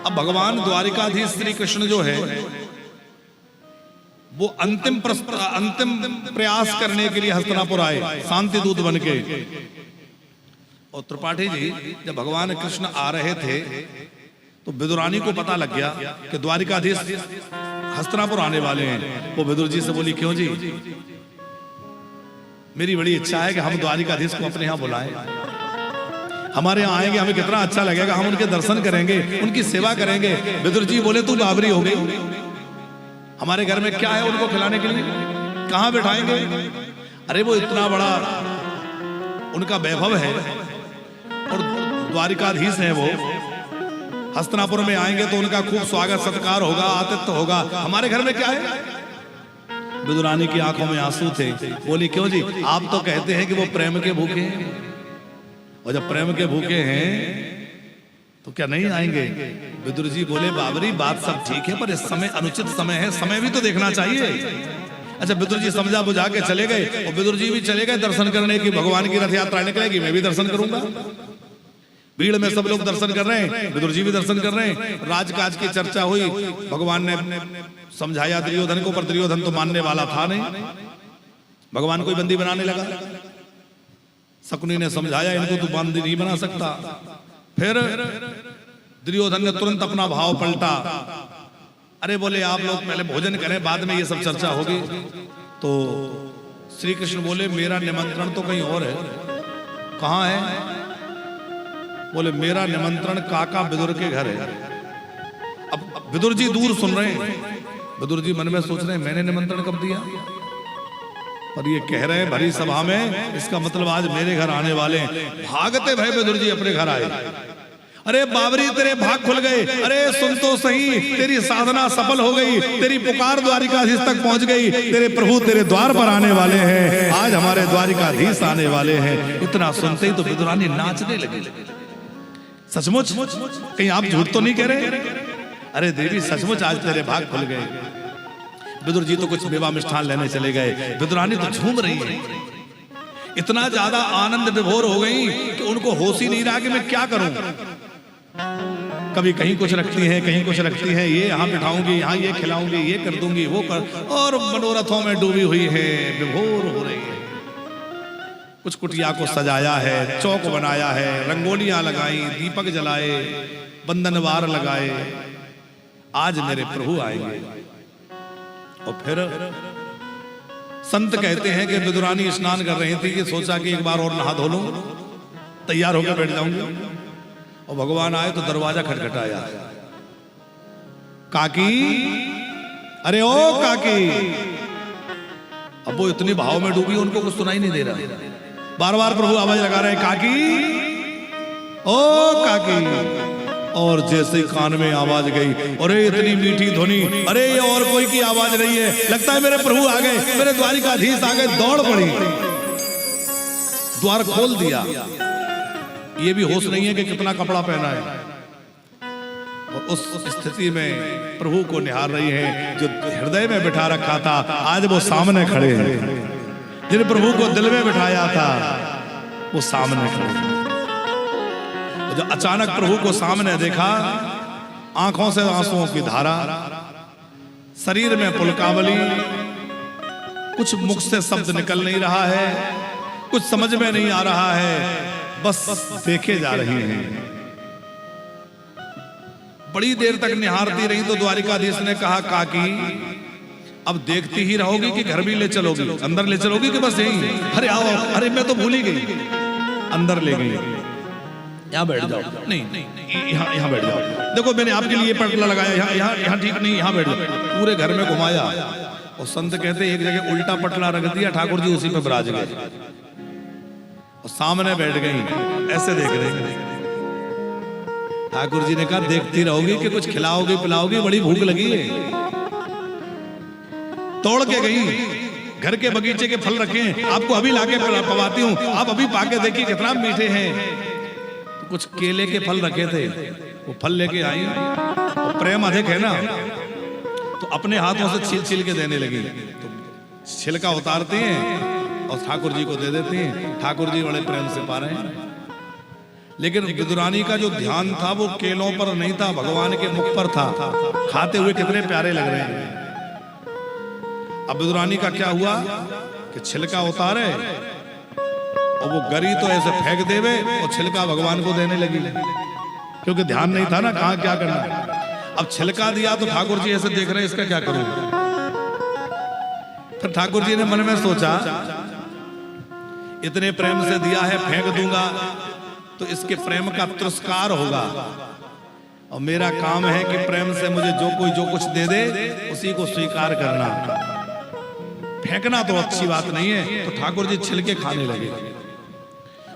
अब भगवान द्वारिकाधीश श्री कृष्ण जो है वो अंतिम प्रयास करने के लिए हस्तिनापुर आए शांति दूत बनके। और त्रिपाठी जी जब भगवान कृष्ण आ रहे थे तो विदुरानी को पता लग गया कि द्वारिकाधीश हस्तिनापुर आने वाले हैं। वो विदुर जी से बोली, क्यों जी? मेरी बड़ी इच्छा है कि हम द्वारिकाधीश को अपने यहाँ बुलाएं, हमारे यहाँ आएंगे, हमें कितना अच्छा लगेगा, हम उनके दर्शन करेंगे, उनकी सेवा करेंगे। विदुर जी बोले, तू बाबरी हो गई, हमारे घर में क्या है उनको खिलाने के लिए, कहाँ बैठाएंगे? अरे वो इतना बड़ा उनका वैभव है और द्वारिकाधीश है, वो हस्तिनापुर में आएंगे तो उनका खूब स्वागत सत्कार होगा, आतिथ्य होगा, हमारे घर में क्या है? विदुरानी की आंखों में आंसू थे। बोली, क्यों जी? आप तो कहते हैं कि वो प्रेम के भूखे हैं, और जब प्रेम के भूखे हैं तो क्या नहीं आएंगे? विदुर जी बोले, बाबरी बात सब ठीक है पर इस समय अनुचित समय है, समय भी तो देखना चाहिए। अच्छा, विदुर जी समझा बुझा के चले गए और विदुर जी भी चले गए दर्शन करने की। भगवान की रथ यात्रा निकलेगी, मैं भी दर्शन करूंगा। भीड़ में सब लोग दर्शन कर रहे हैं, विदुर जी भी दर्शन कर रहे हैं। राजकाज की चर्चा हुई, भगवान ने समझाया दुर्योधन को, पर दुर्योधन तो मानने वाला था नहीं। भगवान कोई बंदी बनाने लगा। शकुनी ने समझाया, इनको तो बंदी नहीं बना सकता। फिर दुर्योधन ने तुरंत अपना भाव पलटा। अरे बोले, आप लोग पहले भोजन करें, बाद में ये सब चर्चा होगी। तो श्री कृष्ण बोले, मेरा निमंत्रण तो कहीं और है। कहाँ है? बोले, मेरा निमंत्रण काका विदुर के घर है। अब विदुर जी दूर सुन रहे हैं। विदुर जी मन में सोच रहे हैं, मैंने निमंत्रण कब दिया? पर ये कह रहे हैं भरी सभा में, इसका मतलब आज मेरे घर आने वाले हैं। भागते भय विदुर जी अपने घर आए। अरे बाबरी, तेरे भाग खुल गए। अरे सुन तो सही, तेरी साधना सफल हो गई, तेरी पुकार द्वारिकाधीश तक पहुंच गई। तेरे प्रभु तेरे द्वार पर आने वाले हैं, आज हमारे द्वारिकाधीश आने वाले हैं। इतना सुनते ही तो विदुरानी नाचने लगी। सचमुच? कहीं आप झूठ तो नहीं कह रहे? अरे देवी, सचमुच आज तेरे भाग खुल गए। विदुर जी तो कुछ मेवा मिष्ठान लेने चले गए, विदुरानी तो झूम रही है। इतना ज्यादा आनंद विभोर हो गई कि उनको होश ही नहीं रहा कि मैं क्या करूं। कभी कहीं कुछ रखती हैं, कहीं कुछ रखती हैं, ये यहाँ बिठाऊंगी, यहाँ ये खिलाऊंगी, ये कर दूंगी, वो कर, और मनोरथों में डूबी हुई है, विभोर हो रही है। कुछ कुटिया को सजाया है, चौक बनाया है, रंगोलियां लगाई, दीपक जलाए, बंधनवार लगाए। आज मेरे प्रभु आएंगे। और फिर संत कहते हैं कि विदुरानी स्नान कर रही थी कि सोचा कि एक बार और नहा धो लूं, तैयार होकर बैठ जाऊंगी। और भगवान आए तो दरवाजा खटखटाया। काकी, अरे ओ काकी। अब वो इतनी भाव में डूबी, उनको कुछ सुनाई नहीं दे रहा। बार बार प्रभु आवाज लगा रहे हैं, काकी, ओ काकी। और जैसे कान में आवाज गई, अरे इतनी मीठी ध्वनि, अरे ये और कोई की आवाज नहीं है, लगता है मेरे प्रभु आ गए, मेरे द्वारिकाधीश आ गए। दौड़ पड़ी, द्वार खोल दिया। ये भी होश नहीं है कि कितना कपड़ा पहना है। और उस स्थिति में प्रभु को निहार रही है। जो हृदय में बिठा रखा था, आज वो सामने खड़े हैं। जिन प्रभु को दिल में बिठाया था, वो सामने खड़े हैं। जो अचानक प्रभु को सामने देखा, आंखों से आंसुओं की धारा, शरीर में पुलकावली, कुछ मुख से शब्द निकल नहीं रहा है, कुछ समझ में नहीं आ रहा है, बस देखे जा रही हैं। बड़ी देर तक निहारती रही तो द्वारिकाधीश ने कहा, काकी अब देखती ही रहोगी कि घर भी ले चलोगी, अंदर ले चलोगी कि बस यही? अरे आओ, अरे मैं तो भूल ही गई। अंदर ले गई। यहाँ बैठ जाओ। नहीं, यहाँ बैठ जाओ। देखो मैंने आपके लिए पटला लगाया, यहाँ ठीक नहीं, यहाँ बैठ जाओ। पूरे घर में घुमाया। और संत कहते एक जगह उल्टा पटला रख दिया, ठाकुर जी उसी पे विराज गए और सामने बैठ गई, ऐसे देख रहे। ठाकुर जी ने कहा, देखती रहोगी कि कुछ खिलाओगी पिलाओगी? बड़ी भूख लगी है। तोड़ के गई, घर के बगीचे के फल रखे हैं, आपको अभी लाके पवाती हूँ, आप अभी पाके देखिए कितना मीठे हैं। तो कुछ केले के फल रखे थे, वो फल लेके आई। और प्रेम अधिक है ना, तो अपने हाथों से छील छील के देने लगी। तो छिलका उतारती हैं और ठाकुर जी को दे देती हैं। ठाकुर जी बड़े प्रेम से पा रहे हैं। लेकिन विदुरानी का जो ध्यान था वो केलों पर नहीं था, भगवान के मुख पर था। खाते हुए कितने प्यारे लग रहे हैं। अब विदुरानी का क्या हुआ कि छिलका उतारे और वो गरी तो ऐसे फेंक देवे और छिलका भगवान को देने लगी, क्योंकि ध्यान नहीं था ना कहाँ क्या करना। अब छिलका दिया तो ठाकुर जी ऐसे देख रहे हैं, इसका क्या करूं। फिर ठाकुर जी ने मन में सोचा, इतने प्रेम से दिया है, फेंक दूंगा तो इसके प्रेम का तिरस्कार होगा, और मेरा काम है कि प्रेम से मुझे जो कोई जो कुछ दे दे उसी को स्वीकार करना, फेंकना तो अच्छी बात नहीं है। तो ठाकुर जी छिलके खाने लगे।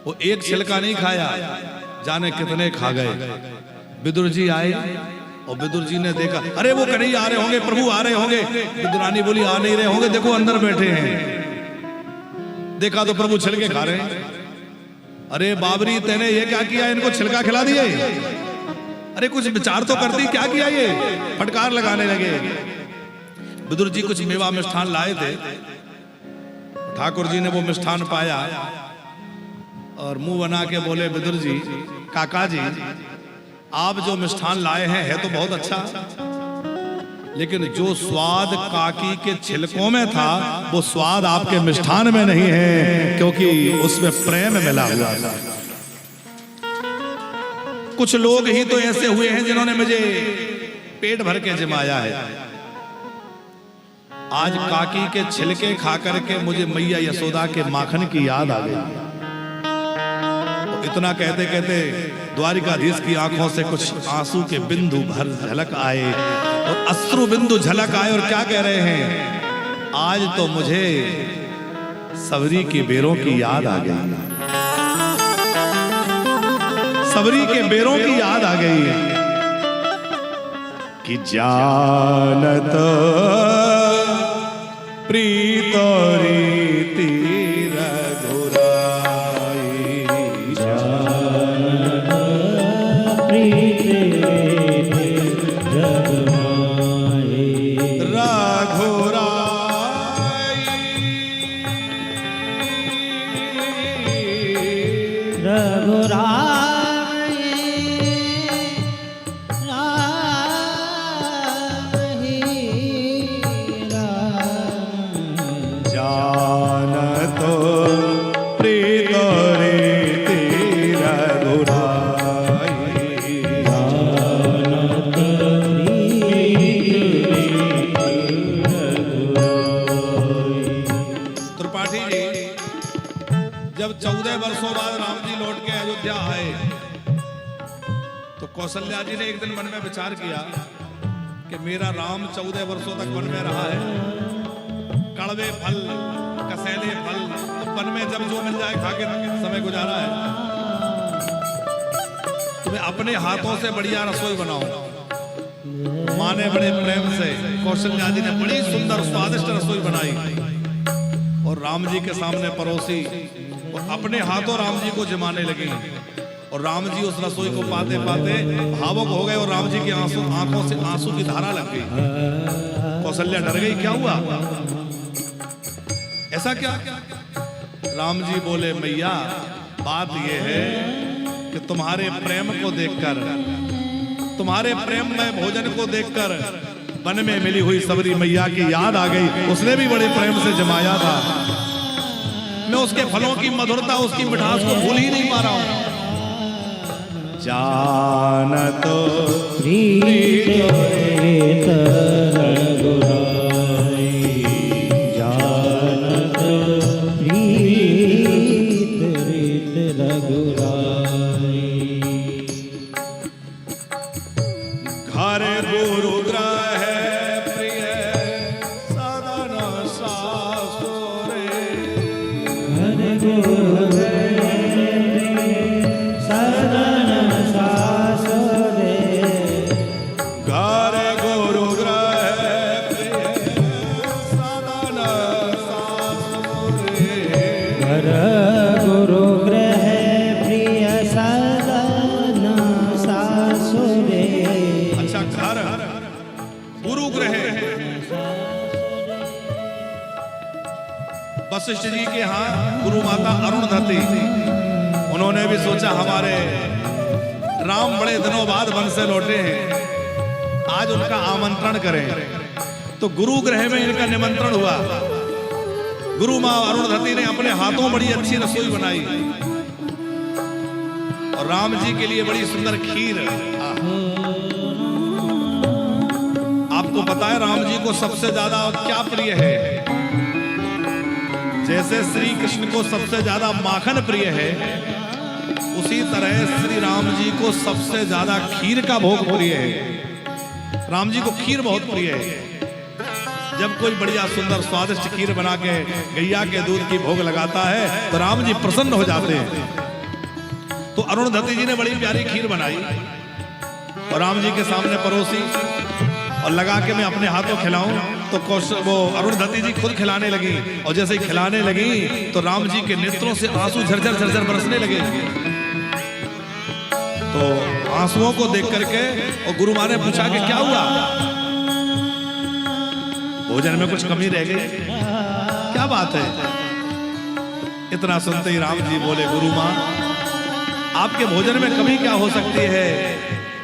वो एक छिलका नहीं खाया, जाने कितने खा गए। विदुर जी आए और विदुर जी ने देखा, अरे वो कन्हैया आ रहे होंगे, प्रभु आ रहे होंगे। विदुरानी बोली, आ नहीं रहे होंगे, देखो अंदर बैठे हैं। देखा तो प्रभु छिलके खा रहे हैं। अरे बाबरी, तेने ये क्या किया, इनको छिलका खिला दिए? अरे कुछ विचार तो करती, क्या किया ये? फटकार लगाने लगे। विदुर जी कुछ मेवा मिष्ठान लाए थे, ठाकुर जी ने वो मिष्ठान पाया और मुंह बना के बोले, विदुर जी, काका जी, आप जो मिष्ठान लाए हैं है तो बहुत अच्छा, लेकिन जो स्वाद काकी के छिलकों में था वो स्वाद आपके मिष्ठान में नहीं है, क्योंकि उसमें प्रेम मिला हुआ था। कुछ लोग ही तो ऐसे हुए हैं जिन्होंने मुझे पेट भर के जमाया है। आज काकी के छिलके खा करके मुझे मैया यशोदा के माखन की याद आ गई। इतना कहते कहते द्वारिकाधीश की आंखों से कुछ आंसू के बिंदु भर झलक आए, और अश्रु बिंदु झलक आए, और क्या कह रहे हैं, आज तो मुझे सबरी के बेरों की याद आ गई, सबरी के बेरों की याद आ गई कि जानत प्रीत रीति कौशल्या जी ने एक दिन मन में विचार किया कि मेरा राम 14 वर्षों तक वन में रहा है, कड़वे फल, कसैले फल, वन में जब जो मिल जाए खा के समय गुजारा है। तुम्हें अपने हाथों से बढ़िया रसोई बनाओ। माँ ने बड़े प्रेम से कौशल्या जी ने बड़ी सुंदर स्वादिष्ट रसोई बनाई और राम जी के सामने परोसी, और अपने हाथों राम जी को जमाने लगी। और राम जी उस रसोई को पाते पाते भावुक हो गए, और राम जी की आंखों से आंसू की धारा लग गई। कौशल्या डर गई, क्या हुआ, ऐसा क्या? राम जी बोले, मैया बात यह है कि तुम्हारे प्रेम को देखकर, तुम्हारे प्रेम में भोजन को देखकर वन में मिली हुई सबरी मैया की याद आ गई। उसने भी बड़े प्रेम से जमाया था, मैं उसके फलों की मधुरता, उसकी मिठास को भूल ही नहीं पा रहा हूं। जानत प्रीत रघुराई, जानत प्रीत रघुराई, घर गुरु ग्रह प्रिय सदन सासुरे, घर गुरु वशिष्ठ जी के यहाँ गुरु माता अरुणधति, उन्होंने भी सोचा हमारे राम बड़े दिनों बाद वन से लौटे हैं, आज उनका आमंत्रण करें। तो गुरु ग्रह में इनका निमंत्रण हुआ। गुरु माँ अरुणधति ने अपने हाथों बड़ी अच्छी रसोई बनाई और राम जी के लिए बड़ी सुंदर खीर। आपको पता है राम जी को सबसे ज्यादा क्या प्रिय है? जैसे श्री कृष्ण को सबसे ज्यादा माखन प्रिय है, उसी तरह श्री राम जी को सबसे ज्यादा खीर का भोग प्रिय है। राम जी को खीर बहुत प्रिय है। जब कोई बढ़िया सुंदर स्वादिष्ट खीर बना के गैया के दूध की भोग लगाता है तो राम जी प्रसन्न हो जाते हैं। तो अरुणधति जी ने बड़ी प्यारी खीर बनाई और राम जी के सामने परोसी और लगा के मैं अपने हाथों खिलाऊं। तो वो अरुणधति जी खुद खिलाने लगी और जैसे ही खिलाने लगी तो राम जी के नेत्रों से आंसू झरझर झरझर बरसने लगे। तो आंसुओं को देख करके और गुरु माँ ने पूछा कि क्या हुआ, भोजन में कुछ कमी रह गई, क्या बात है? इतना सुनते ही राम जी बोले, गुरु माँ आपके भोजन में कमी क्या हो सकती है?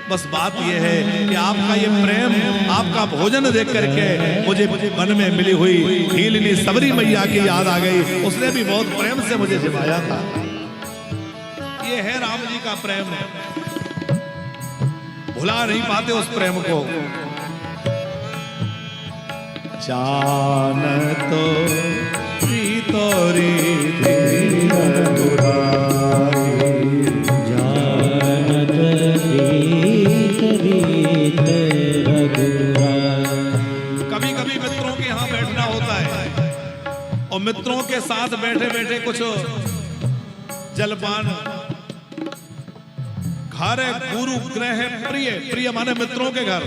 बस बात यह है कि आपका ये प्रेम, आपका भोजन देख करके मुझे मन में मिली हुई हीलिनी सबरी मैया की याद आ गई। उसने भी बहुत प्रेम से मुझे जिमाया था। ये है राम जी का प्रेम, भुला नहीं पाते उस प्रेम को। जानतो प्रीतोरी कभी कभी मित्रों के यहाँ बैठना होता है और मित्रों के साथ बैठे बैठे कुछ जलपान, घर गुरु ग्रह प्रिय, प्रिय माने मित्रों के घर,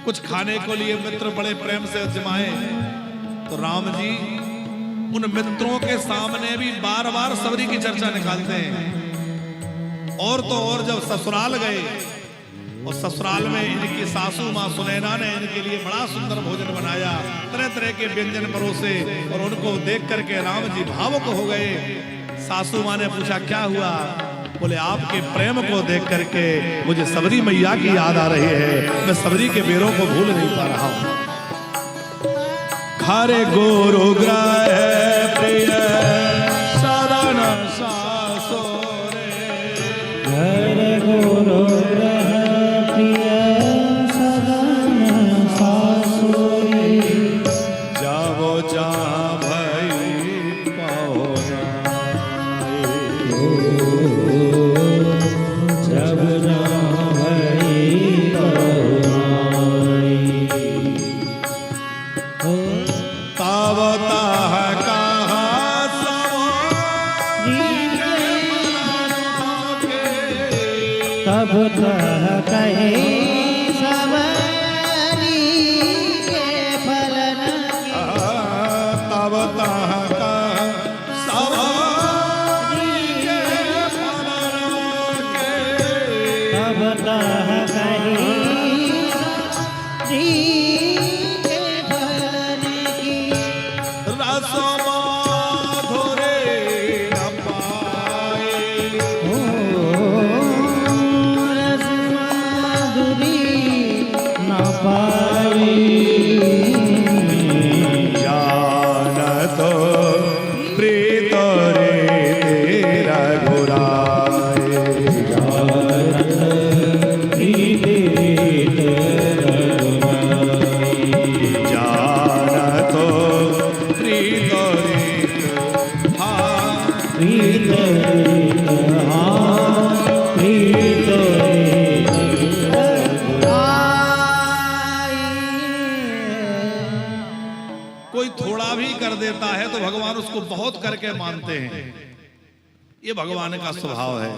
कुछ खाने को लिए मित्र बड़े प्रेम से जमाए। तो राम जी उन मित्रों के सामने भी बार बार सबरी की चर्चा निकालते हैं। और तो और जब ससुराल गए और ससुराल में इनकी सासू माँ सुनैना ने इनके लिए बड़ा सुंदर भोजन बनाया, तरह तरह के व्यंजन परोसे और उनको देख करके राम जी भावुक हो गए। सासू माँ ने पूछा क्या हुआ? बोले आपके प्रेम को देख करके मुझे सबरी मैया की याद आ रही है, मैं सबरी के बेरों को भूल नहीं पा रहा हूं। खारे गुरु ग्रह प्रिय सदन सासोरे, खारे गुरु ग्रह प्रिय सदन सासोरे, जाओ जहां भई पाओना तब कहे सबरी के फलन, तब सबरी के फलन के, तब कहे के फलन की, रसमा धोरे न पाए, जानत प्रीत रे तेरा घुराए, जानत प्रीत रे कोई थोड़ा भी कर देता है तो भगवान उसको बहुत करके मानते हैं। ये भगवान का स्वभाव है।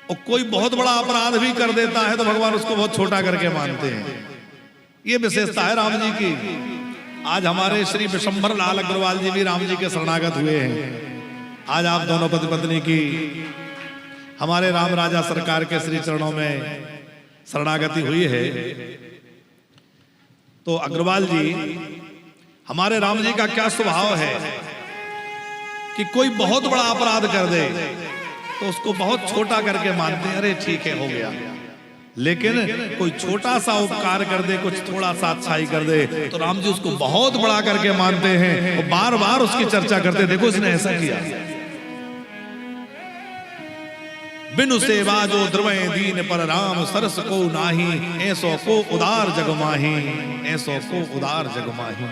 और कोई बहुत बड़ा अपराध भी कर देता है तो भगवान उसको बहुत छोटा करके मानते हैं। ये विशेषता है राम जी की। आज हमारे श्री विशंबर लाल अग्रवाल जी भी राम जी के शरणागत हुए हैं। आज आप दोनों पति पत्नी की हमारे राम राजा सरकार के श्री चरणों में शरणागति हुई है। तो अग्रवाल जी, हमारे राम जी का क्या स्वभाव है कि कोई बहुत बड़ा अपराध कर दे तो उसको बहुत छोटा करके मानते हैं, अरे ठीक है हो गया। लेकिन कोई छोटा सा उपकार कर दे, कुछ थोड़ा सा अच्छाई कर दे, तो राम जी उसको बहुत बड़ा करके मानते हैं और बार बार उसकी चर्चा करते, देखो इसने ऐसा किया। बिनु सेवा जो द्रवय दीन पर राम सरस को नाही, ऐसो को उदार जगमाही, ऐसो को उदार जगमाही।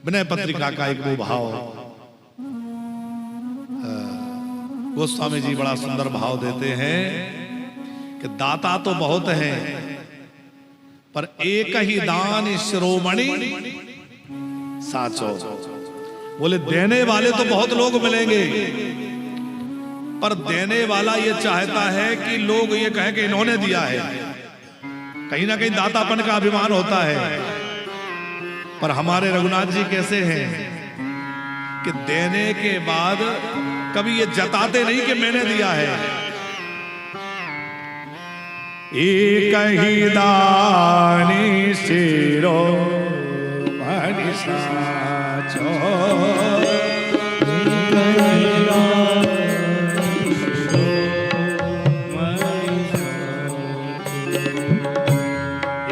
विनय पत्रिका का एक वो भाव गोस्वामी जी बड़ा सुंदर भाव देते हैं कि दाता तो बहुत हैं पर एक ही दान शिरोमणि साचो। बोले देने वाले तो बहुत लोग मिलेंगे पर देने वाला ये चाहता है कि लोग ये कहें कि इन्होंने दिया है। कहीं ना कहीं दातापन का अभिमान होता है। पर हमारे रघुनाथ जी कैसे हैं कि देने के बाद कभी ये जताते नहीं कि मैंने दिया है। एक ही दानी शिरो मणि साचो,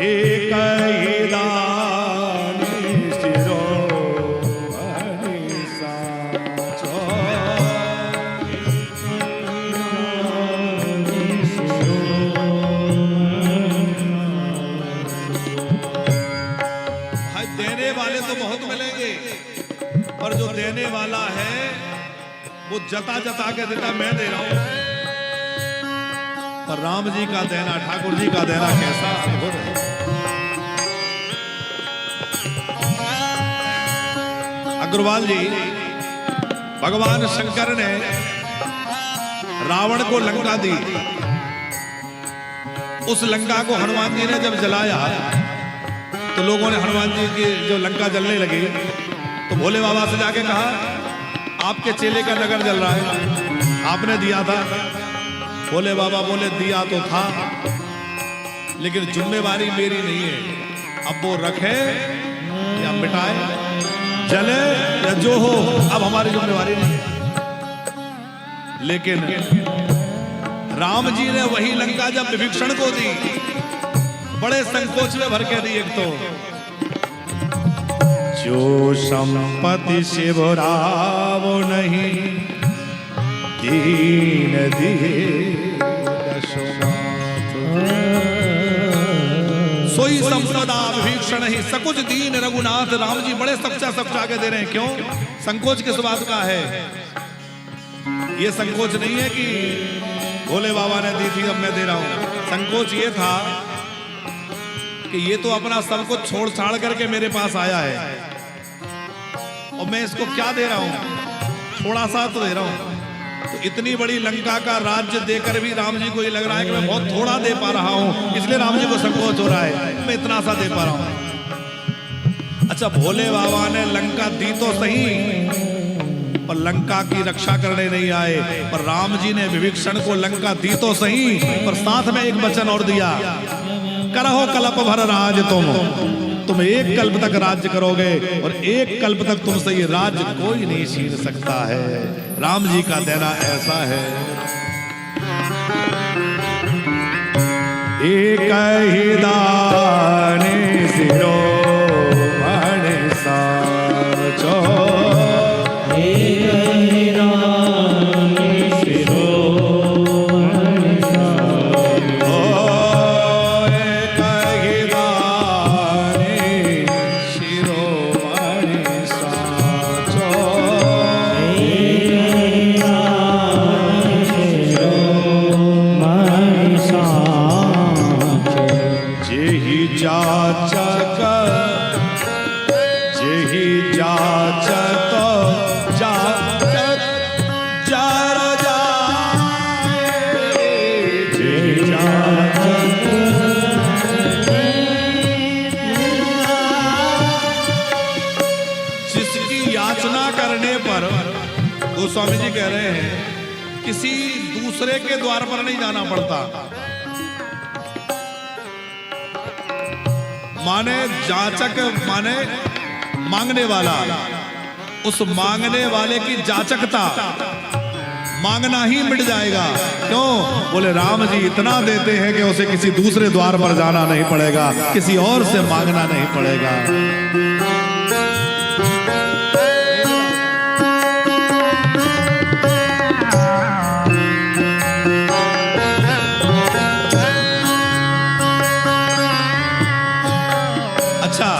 एक ही दानी शिरो मणि साचो। भाई देने वाले तो बहुत मिलेंगे पर जो देने वाला है वो जता जता के देता मैं दे रहा हूं। पर राम जी का देना, ठाकुर जी का देना कैसा हो रहा है। अग्रवाल जी, भगवान शंकर ने रावण को लंका दी। उस लंका को हनुमान जी ने जब जलाया तो लोगों ने हनुमान जी की जो लंका जलने लगी तो भोले बाबा से जाके कहा आपके चेले का नगर जल रहा है, आपने दिया था। भोले बाबा बोले दिया तो था लेकिन जिम्मेवारी मेरी नहीं है। अब वो रखे या मिटाए, जले या जो हो, अब हमारी जिम्मेवारी नहीं है। लेकिन राम जी ने वही लंका जब विभीषण को दी, बड़े संकोच में भर के दी। एक तो जो संपत्ति शिव राव नहीं दीन दिए सोई संपदा विभीषण ही सकुच दीन रघुनाथ। राम जी बड़े सच्चा के दे रहे हैं। क्यों? संकोच किस बात का है? ये संकोच नहीं है कि भोले बाबा ने दी थी अब मैं दे रहा हूं। संकोच ये था कि ये तो अपना सब कुछ छोड़ छाड़ करके मेरे पास आया है और मैं इसको क्या दे रहा हूं, थोड़ा सा तो दे रहा हूं। तो इतनी बड़ी लंका का राज्य देकर भी राम जी को ये लग रहा है कि मैं बहुत थोड़ा दे पा रहा हूं, इसलिए राम जी को संकोच हो रहा है मैं इतना सा दे पा रहा हूं। अच्छा, भोले बाबा ने लंका दी तो सही पर लंका की रक्षा करने नहीं आए। पर राम जी ने विभीषण को लंका दी तो सही पर साथ में एक वचन और दिया, करहो कल्प भर राज तुम एक कल्प तक राज्य करोगे और एक कल्प तक तुमसे ये राज्य कोई नहीं छीन सकता है। राम जी का देना ऐसा है। एक ही दाने सिरो मणि साचो, एक ही दाने सिरो मणि साचो, एक ही दाने सिरो मणि साचो, एक ही दाने सिरो मणि साचो। जेहि जाचक जेहि जाचक जाचक जार जाए, जेहि जाचक जिसकी याचना करने पर गोस्वामी जी कह रहे हैं किसी दूसरे के द्वार पर नहीं जाना पड़ता। माने जाचक माने मांगने वाला, उस मांगने वाले की जाचकता, मांगना ही मिट जाएगा। क्यों? बोले राम जी इतना देते हैं कि उसे किसी दूसरे द्वार पर जाना नहीं पड़ेगा, किसी और से मांगना नहीं पड़ेगा। अच्छा,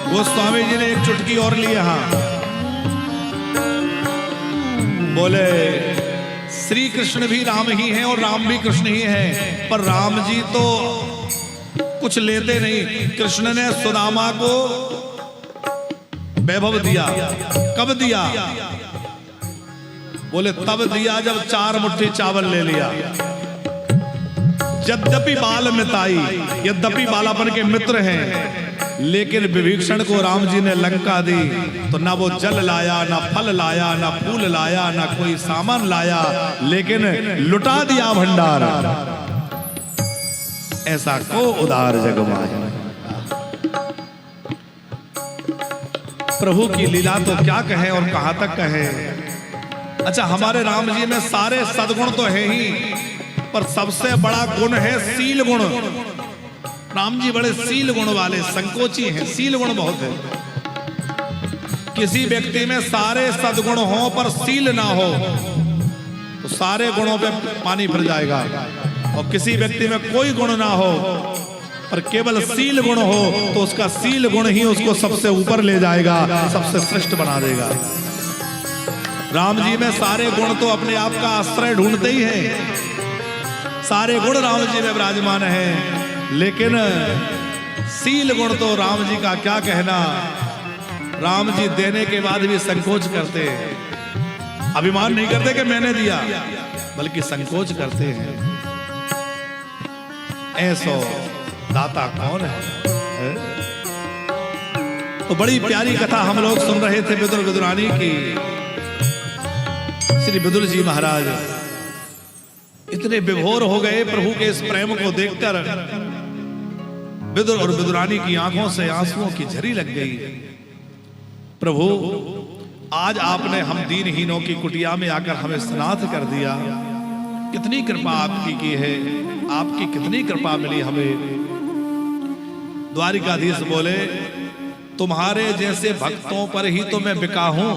वो स्वामी जी ने एक चुटकी और ली यहां, बोले श्री कृष्ण भी राम ही हैं और राम भी कृष्ण ही हैं, पर राम जी तो कुछ लेते नहीं। कृष्ण ने सुदामा को वैभव दिया, कब दिया? बोले तब दिया जब 4 मुट्ठी चावल ले लिया। यद्यपि बाल मिताई, यद्यपि बालापन के मित्र हैं, लेकिन विभीषण को राम जी ने लंका दी तो ना वो जल लाया, ना फल लाया, ना फूल लाया, ना कोई सामान लाया, लेकिन लुटा दिया भंडार। ऐसा को उदार जग माही। प्रभु की लीला तो क्या कहें और कहां तक कहें। अच्छा, हमारे राम जी में सारे सद्गुण तो है ही, पर सबसे बड़ा गुण है सील गुण। राम जी बड़े सील गुण वाले, संकोची हैं, सील गुण बहुत है। किसी व्यक्ति में सारे सद्गुण हो पर सील ना हो तो सारे गुणों पे पानी फिर जाएगा, और किसी व्यक्ति में कोई गुण ना हो पर केवल सील गुण हो तो उसका सील गुण ही उसको सबसे ऊपर ले जाएगा, सबसे श्रेष्ठ बना देगा। राम जी में सारे गुण तो अपने आप का आश्रय ढूंढते ही हैं, सारे गुण राम जी में विराजमान हैं, लेकिन सील गुण तो राम जी का क्या कहना। राम जी देने के बाद भी संकोच करते हैं, अभिमान नहीं करते कि मैंने दिया, बल्कि संकोच करते हैं। ऐसो दाता कौन है? तो बड़ी प्यारी कथा हम लोग सुन रहे थे विदुर विदुरानी की। श्री विदुर जी महाराज इतने विभोर हो गए प्रभु के इस प्रेम को देखकर, विदुर और विदुरानी की आंखों से आंसुओं की झरी लग गई। प्रभु, आज आपने हम दीनहीनों की कुटिया में आकर हमें स्नात कर दिया, कितनी कृपा आपकी की है, आपकी कितनी कृपा मिली हमें। द्वारिकाधीश बोले, तुम्हारे जैसे भक्तों पर ही तो मैं बिका हूं,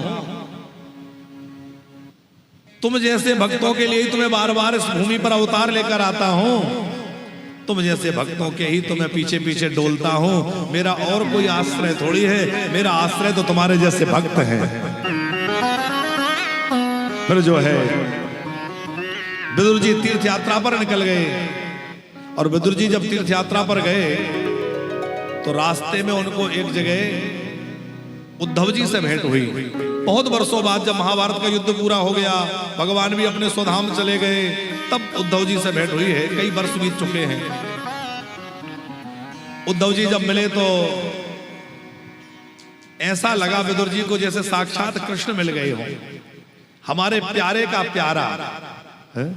तुम जैसे भक्तों के लिए ही तुम्हें बार बार इस भूमि पर अवतार लेकर आता हूं, तुम जैसे भक्तों के ही तो मैं पीछे पीछे डोलता हूं। मेरा और कोई आश्रय थोड़ी है, मेरा आश्रय तो तुम्हारे जैसे भक्त हैं। फिर जो है विदुर जी तीर्थ यात्रा पर निकल गए, और विदुर जी जब तीर्थ यात्रा पर गए तो रास्ते में उनको एक जगह उद्धव जी से भेंट हुई। बहुत वर्षों बाद जब महाभारत का युद्ध पूरा हो गया, भगवान भी अपने स्वधाम चले गए, तब उद्धव जी से भेंट हुई है। कई वर्ष बीत चुके हैं। उद्धव जी जब मिले तो ऐसा लगा विदुर जी को जैसे साक्षात कृष्ण मिल गए हो। हमारे प्यारे का प्यारा है?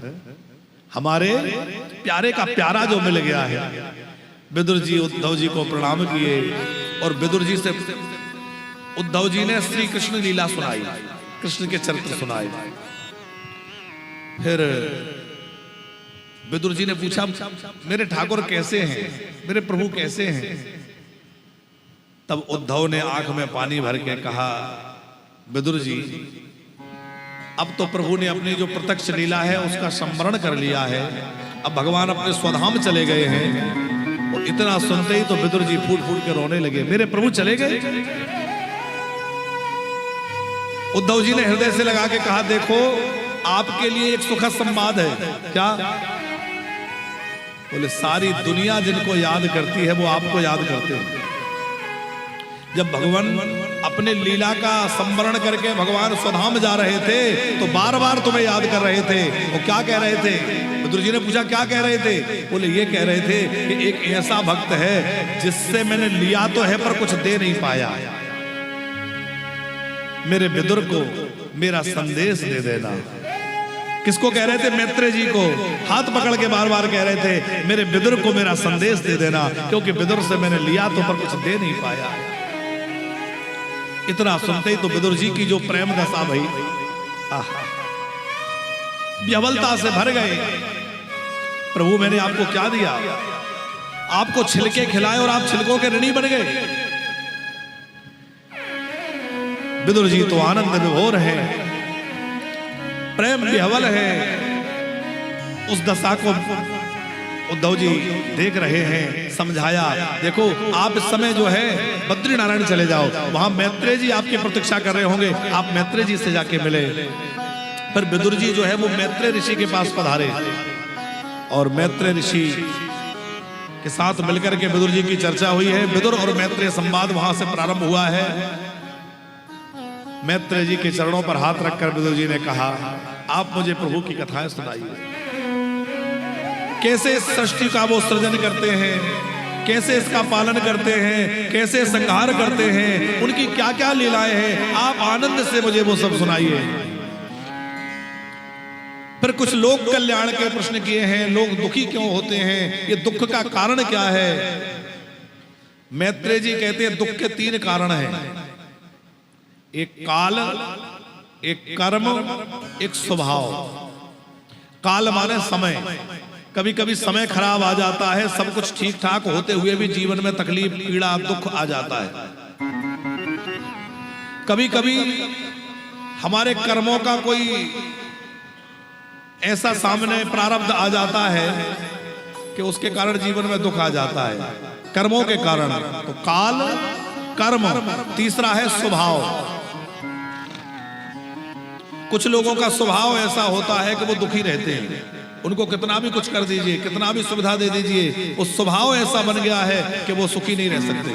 हमारे प्यारे का प्यारा जो मिल गया है। विदुर जी उद्धव जी को प्रणाम किए, और विदुर जी से उद्धव जी ने श्री कृष्ण लीला सुनाई, कृष्ण के चरित्र सुनाए। फिर विदुर जी ने पूछा, मेरे ठाकुर कैसे हैं, मेरे प्रभु कैसे हैं? तब उद्धव ने आंख में पानी भर के कहा, विदुर जी, अब तो प्रभु ने अपनी जो प्रत्यक्ष लीला है उसका स्मरण कर लिया है, अब भगवान अपने स्वधाम चले गए हैं। और इतना सुनते ही तो विदुर जी फूट फूट के रोने लगे, मेरे प्रभु चले गए। उद्धव जी ने हृदय से लगा के कहा, देखो आपके लिए एक सुखद संवाद है। क्या? बोले, सारी दुनिया जिनको याद करती है वो आपको याद करते हैं। जब भगवान अपने लीला का संवरण करके भगवान स्वधाम जा रहे थे तो बार बार तुम्हें याद कर रहे थे। वो क्या कह रहे थे? विदुर जी ने पूछा, क्या कह रहे थे? बोले, ये कह रहे थे कि एक ऐसा भक्त है जिससे मैंने लिया तो है पर कुछ दे नहीं पाया, मेरे विदुर को मेरा संदेश दे देना। किसको कह रहे थे? मैत्रेय जी को। हाथ पकड़ के बार बार कह रहे थे मेरे विदुर को मेरा संदेश दे देना, क्योंकि विदुर से मैंने लिया तो पर कुछ दे नहीं पाया। इतना सुनते ही तो विदुर जी की जो प्रेम दशा भई, व्यवलता से भर गए। प्रभु मैंने आपको क्या दिया? आपको छिलके खिलाए और आप छिलकों के ऋणी बन गए। विदुर जी तो आनंद विभोर है, प्रेम विह्वल है। उस दशा को उद्धव जी देख रहे हैं, समझाया। देखो आप इस समय जो है बद्री नारायण चले जाओ, वहां मैत्रेय जी आपकी प्रतीक्षा कर रहे होंगे, आप मैत्रेय जी से जाके मिले। फिर विदुर जी जो है वो मैत्रेय ऋषि के पास पधारे और मैत्रेय ऋषि के साथ मिलकर के विदुर जी की चर्चा हुई है। विदुर और मैत्रेय संवाद वहां से प्रारंभ हुआ है। मैत्रेय जी के चरणों पर हाथ रखकर विदुर जी ने कहा, आप मुझे प्रभु की कथाएं सुनाइए। कैसे इस सृष्टि का वो सृजन करते हैं, कैसे इसका पालन करते हैं, कैसे संहार करते हैं, उनकी क्या क्या लीलाएं हैं, आप आनंद से मुझे वो सब सुनाइए। फिर कुछ लोक कल्याण के प्रश्न किए हैं, लोग दुखी क्यों होते हैं, ये दुख का कारण क्या है? मैत्रेय जी कहते हैं दुख के 3 कारण हैं, एक काल, एक कर्म, एक स्वभाव। काल माने समय। कभी कभी समय खराब आ जाता है, सब कुछ ठीक ठाक होते हुए भी जीवन में तकलीफ, पीड़ा, दुख आ जाता है। कभी कभी हमारे कर्मों का कोई ऐसा सामने प्रारब्ध आ जाता है कि उसके कारण जीवन में दुख आ जाता है, कर्मों के कारण। तो काल, कर्म, तीसरा है स्वभाव। कुछ लोगों का स्वभाव ऐसा होता है कि वो दुखी रहते हैं, उनको कितना भी कुछ कर दीजिए, कितना भी सुविधा दे दीजिए, वो स्वभाव ऐसा बन गया है कि वो सुखी नहीं रह सकते।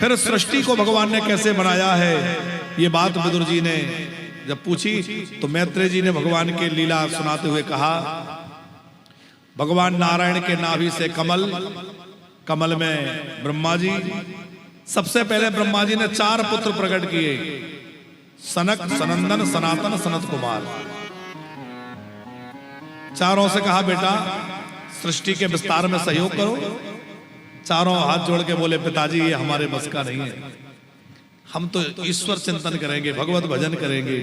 फिर सृष्टि को भगवान ने कैसे बनाया है, ये बात विदुर जी ने जब पूछी तो मैत्रेय जी ने भगवान की लीला सुनाते हुए कहा, भगवान नारायण के नाभि से कमल, कमल में ब्रह्मा जी। सबसे पहले ब्रह्मा जी ने 4 पुत्र प्रकट किए, सनक, सनंदन, सनातन, सनत कुमार। चारों से कहा बेटा सृष्टि के विस्तार में सहयोग करो। चारों हाथ जोड़ के बोले पिताजी ये हमारे बस का नहीं है, हम तो ईश्वर चिंतन करेंगे, भगवत भजन करेंगे।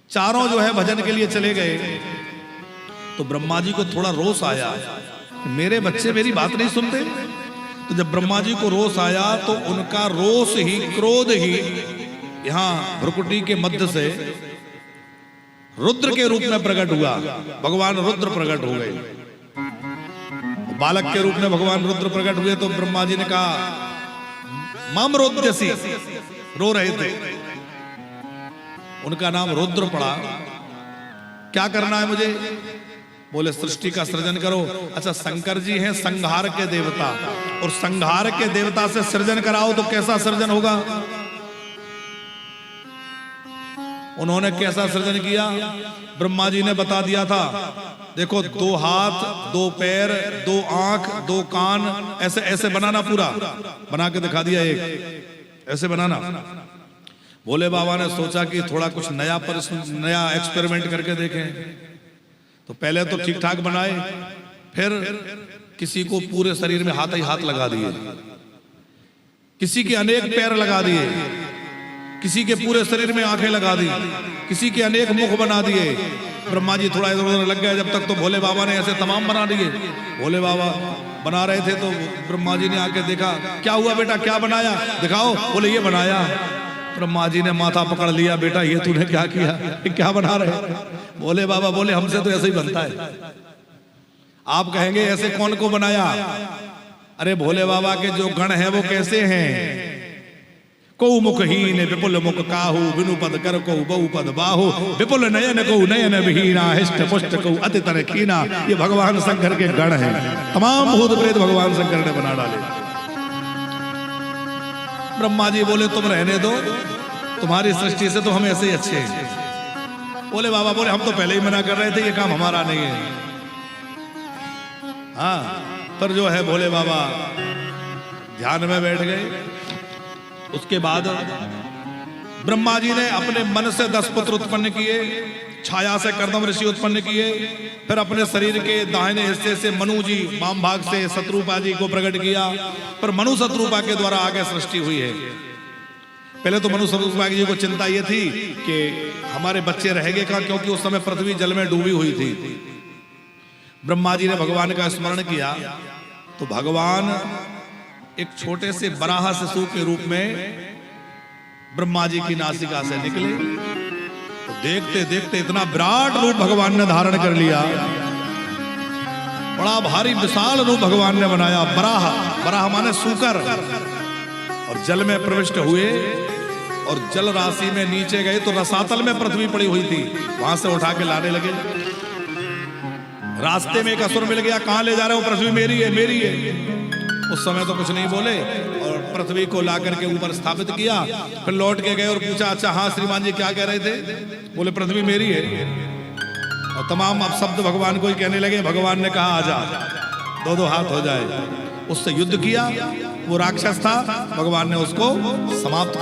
चारों जो है भजन के लिए चले गए। तो ब्रह्मा जी को थोड़ा रोष आया, मेरे बच्चे मेरी बात नहीं सुनते। तो जब ब्रह्मा जी को रोष आया तो उनका रोष ही, क्रोध ही यहां भ्रुकुटी के मध्य से रुद्र के रूप में प्रकट हुआ। भगवान रुद्र प्रकट हो गए। बालक के रूप में भगवान रुद्र प्रकट हुए तो ब्रह्मा जी ने कहा मम रोद्यसी, रो रहे थे, उनका नाम रुद्र पड़ा। क्या करना है मुझे? बोले सृष्टि का सृजन करो। अच्छा शंकर जी हैं संहार के देवता, और संहार के देवता से सृजन कराओ तो कैसा सृजन होगा? उन्होंने कैसा सृजन किया? ब्रह्मा जी ने बता दिया था, देखो 2 हाथ, 2 पैर, 2 आंख, 2 कान, ऐसे ऐसे बनाना, पूरा बना के दिखा दिया, एक ऐसे बनाना। भोले बाबा ने सोचा कि थोड़ा कुछ नया एक्सपेरिमेंट करके देखें। तो पहले तो ठीक ठाक बनाए, फिर किसी को पूरे शरीर में हाथ ही हाथ लगा दिए, किसी के अनेक पैर लगा दिए, किसी के पूरे शरीर में आंखें लगा दी, किसी के अनेक मुख बना दिए। ब्रह्मा जी थोड़ा इधर उधर लग गए, जब तक तो भोले बाबा ने ऐसे तमाम बना दिए। भोले बाबा बना रहे थे तो ब्रह्मा जी ने आके देखा, क्या हुआ बेटा, क्या बनाया, दिखाओ। बोले ये बनाया। ब्रह्मा जी ने माथा पकड़ लिया, बेटा ये तूने क्या किया, क्या बना रहे? भोले बाबा बोले हमसे तो ऐसे ही बनता है। आप कहेंगे ऐसे कौन को बनाया? अरे भोले बाबा के जो गण हैं वो कैसे हैं? को मुखहीन विपुल मुख काहू, बिनु पद कर को बहु पद बाहु, विपुल नयन को नयन विहीना, हिष्ट पुष्ट को अति तर कीना। ये भगवान शंकर के गण हैं, तमाम भूत प्रेत भगवान शंकर ने बना डाले। ब्रह्मा जी बोले तुम रहने दो, तुम्हारी सृष्टि से तो हम ऐसे ही अच्छे हैं। बोले बाबा बोले हम तो पहले ही मना कर रहे थे, ये काम हमारा नहीं है। हाँ, पर जो है भोले बाबा ध्यान में बैठ गए। उसके बाद ब्रह्मा जी ने अपने मन से 10 पुत्र उत्पन्न किए, छाया से कर्दम ऋषि उत्पन्न किए, फिर अपने शरीर के दाहिने हिस्से से मनु जी, वाम भाग से शत्रुपा जी को प्रकट किया। पर मनु शत्रुपा के द्वारा आगे सृष्टि हुई है। पहले तो मनु शत्रुपा जी को चिंता ये थी कि हमारे बच्चे रहेंगे कहाँ, क्योंकि उस समय पृथ्वी जल में डूबी हुई थी। ब्रह्मा जी ने भगवान का स्मरण किया तो भगवान एक छोटे से बराह शिशु के रूप में ब्रह्मा जी की नासिका से निकले। तो देखते देखते इतना विराट रूप भगवान ने धारण कर लिया, बड़ा भारी विशाल रूप भगवान ने बनाया। बराह, बराह माने सूकर, और जल में प्रविष्ट हुए और जल राशि में नीचे गए तो रसातल में पृथ्वी पड़ी हुई थी, वहां से उठा के लाने लगे। रास्ते में एक असुर मिल गया, कहां ले जा रहे हो? पृथ्वी मेरी है, मेरी है। उस समय तो कुछ नहीं बोले और पृथ्वी को ला करके ऊपर स्थापित किया। फिर लौट के गए और पूछा, अच्छा हाँ श्रीमान जी क्या कह रहे थे? बोले पृथ्वी मेरी है। और तमाम अपशब्द भगवान को ही कहने लगे। भगवान ने कहा आजा, दो दो हाथ हो जाए। उससे युद्ध किया, वो राक्षस था, भगवान ने उसको समाप्त कर